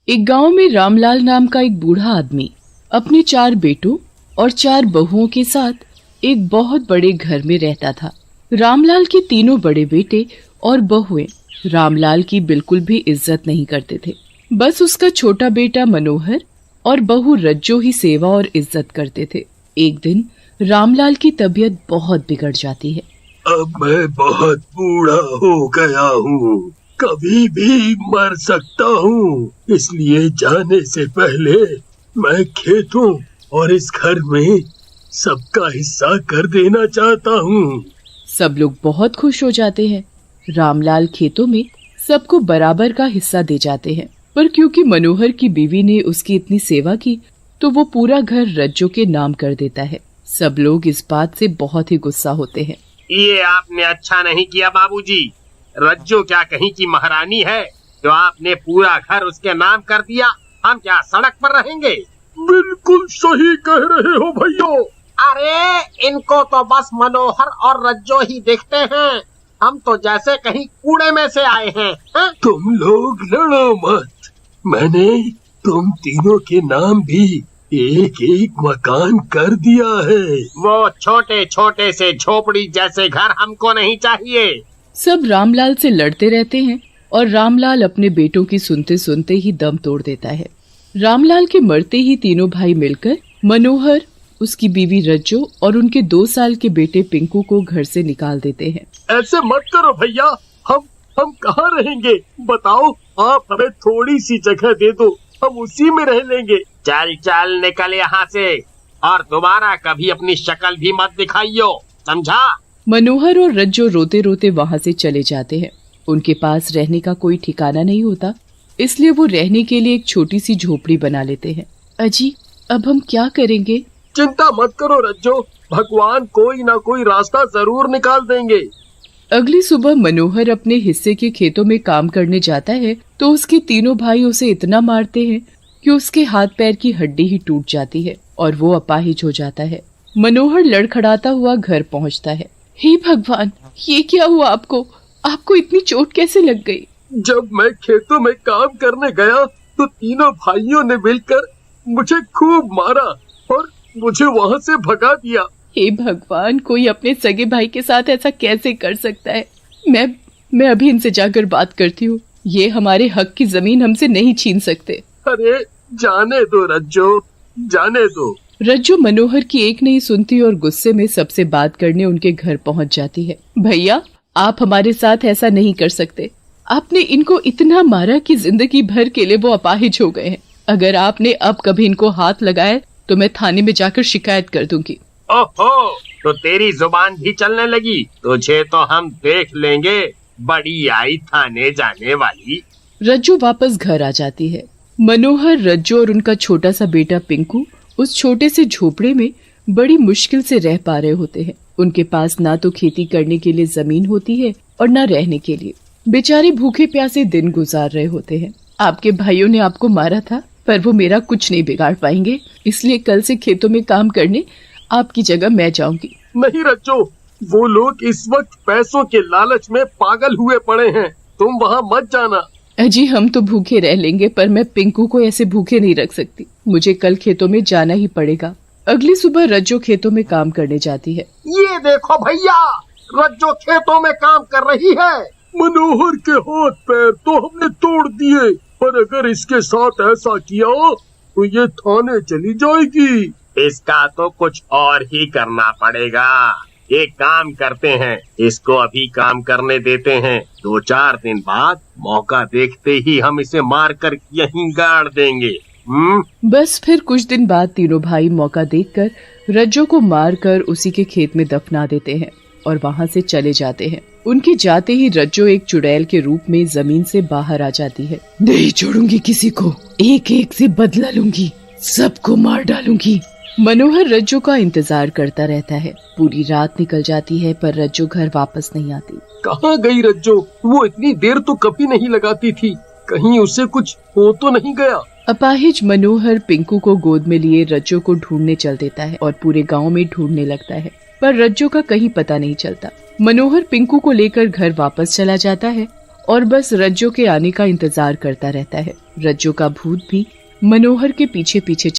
एक गांव में रामलाल नाम का एक बूढ़ा आदमी अपने 4 बेटों और 4 बहुओं के साथ एक बहुत बड़े घर में रहता था। रामलाल के तीनों बड़े बेटे और बहुएं रामलाल की बिल्कुल भी इज्जत नहीं करते थे। बस उसका छोटा बेटा मनोहर और बहू रज्जो ही सेवा और इज्जत करते थे। एक दिन रामलाल की तबीयत बहुत बिगड़ जाती है। अब मैं बहुत बूढ़ा हो गया हूँ, कभी भी मर सकता हूँ, इसलिए जाने से पहले मैं खेतों और इस घर में सबका हिस्सा कर देना चाहता हूँ। सब लोग बहुत खुश हो जाते हैं। रामलाल खेतों में सबको बराबर का हिस्सा दे जाते हैं, पर क्योंकि मनोहर की बीवी ने उसकी इतनी सेवा की तो वो पूरा घर रज्जो के नाम कर देता है। सब लोग इस बात से बहुत ही गुस्सा होते हैं। ये आपने अच्छा नहीं किया बाबूजी। रज्जो क्या कहीं की महारानी है जो आपने पूरा घर उसके नाम कर दिया। हम क्या सड़क पर रहेंगे? बिल्कुल सही कह रहे हो भैया। अरे इनको तो बस मनोहर और रज्जो ही देखते हैं, हम तो जैसे कहीं कूड़े में से आए हैं। तुम लोग लड़ो मत, मैंने तुम तीनों के नाम भी एक एक मकान कर दिया है। वो छोटे छोटे से झोपड़ी जैसे घर हमको नहीं चाहिए। सब रामलाल से लड़ते रहते हैं और रामलाल अपने बेटों की सुनते सुनते ही दम तोड़ देता है। रामलाल के मरते ही तीनों भाई मिलकर मनोहर, उसकी बीवी रज्जो और उनके 2 साल के बेटे पिंकू को घर से निकाल देते हैं। ऐसे मत करो भैया, हम कहाँ रहेंगे? बताओ, आप हमें थोड़ी सी जगह दे दो, हम उसी में रह लेंगे। चल चल निकल यहाँ से, और दोबारा कभी अपनी शक्ल भी मत दिखाइयो, समझा? मनोहर और रज्जो रोते रोते वहाँ से चले जाते हैं। उनके पास रहने का कोई ठिकाना नहीं होता, इसलिए वो रहने के लिए एक छोटी सी झोपड़ी बना लेते हैं। अजी, अब हम क्या करेंगे? चिंता मत करो रज्जो, भगवान कोई ना कोई रास्ता जरूर निकाल देंगे। अगली सुबह मनोहर अपने हिस्से के खेतों में काम करने जाता है तो उसके तीनों भाई उसे इतना मारते हैं कि उसके हाथ पैर की हड्डी ही टूट जाती है और वो अपाहिज हो जाता है। मनोहर लड़खड़ाता हुआ घर पहुंचता है। हे भगवान, ये क्या हुआ आपको? आपको इतनी चोट कैसे लग गई? जब मैं खेतों में काम करने गया तो तीनों भाइयों ने मिलकर मुझे खूब मारा और मुझे वहाँ से भगा दिया। हे भगवान, कोई अपने सगे भाई के साथ ऐसा कैसे कर सकता है? मैं अभी इनसे जाकर बात करती हूँ। ये हमारे हक की जमीन हमसे नहीं छीन सकते। अरे जाने दो रज्जो, जाने दो। रज्जो मनोहर की एक नहीं सुनती और गुस्से में सबसे बात करने उनके घर पहुँच जाती है। भैया, आप हमारे साथ ऐसा नहीं कर सकते। आपने इनको इतना मारा कि जिंदगी भर के लिए वो अपाहिज हो गए हैं। अगर आपने अब कभी इनको हाथ लगाया तो मैं थाने में जाकर शिकायत कर दूंगी। ओहो, तो तेरी जुबान भी चलने लगी? तुझे तो हम देख लेंगे, बड़ी आई थाने जाने वाली। रज्जो वापस घर आ जाती है। मनोहर, रज्जो और उनका छोटा सा बेटा पिंकू उस छोटे से झोपड़े में बड़ी मुश्किल से रह पा रहे होते हैं। उनके पास ना तो खेती करने के लिए जमीन होती है और ना रहने के लिए। बेचारे भूखे प्यासे दिन गुजार रहे होते हैं। आपके भाइयों ने आपको मारा था, पर वो मेरा कुछ नहीं बिगाड़ पाएंगे, इसलिए कल से खेतों में काम करने आपकी जगह मैं जाऊंगी। नहीं रज्जो, वो लोग इस वक्त पैसों के लालच में पागल हुए पड़े हैं, तुम वहाँ मत जाना। अजी, हम तो भूखे रह लेंगे, पर मैं पिंकू को ऐसे भूखे नहीं रख सकती। मुझे कल खेतों में जाना ही पड़ेगा। अगली सुबह रज्जो खेतों में काम करने जाती है। ये देखो भैया, रज्जो खेतों में काम कर रही है। मनोहर के हाथ पैर तो हमने तोड़ दिए, पर अगर इसके साथ ऐसा किया तो ये थाने चली जाएगी। इसका तो कुछ और ही करना पड़ेगा। एक काम करते हैं, इसको अभी काम करने देते हैं। 2-4 दिन बाद मौका देखते ही हम इसे मारकर यहीं गाड़ देंगे। बस फिर कुछ दिन बाद तीनों भाई मौका देखकर रज्जो को मारकर उसी के खेत में दफना देते हैं और वहाँ से चले जाते हैं। उनके जाते ही रज्जो एक चुड़ैल के रूप में जमीन से बाहर आ जाती है। नहीं छोड़ूंगी किसी को, एक एक से बदला लूंगी, सबको मार डालूंगी। मनोहर रज्जो का इंतजार करता रहता है। पूरी रात निकल जाती है पर रज्जो घर वापस नहीं आती। कहाँ गई रज्जो? वो इतनी देर तो कभी नहीं लगाती थी, कहीं उसे कुछ हो तो नहीं गया? अपाहिज मनोहर पिंकू को गोद में लिए रज्जो को ढूंढने चल देता है और पूरे गांव में ढूंढने लगता है, पर रज्जो का कहीं पता नहीं चलता। मनोहर पिंकू को लेकर घर वापस चला जाता है और बस रज्जो के आने का इंतजार करता रहता है। रज्जो का भूत भी मनोहर के पीछे पीछे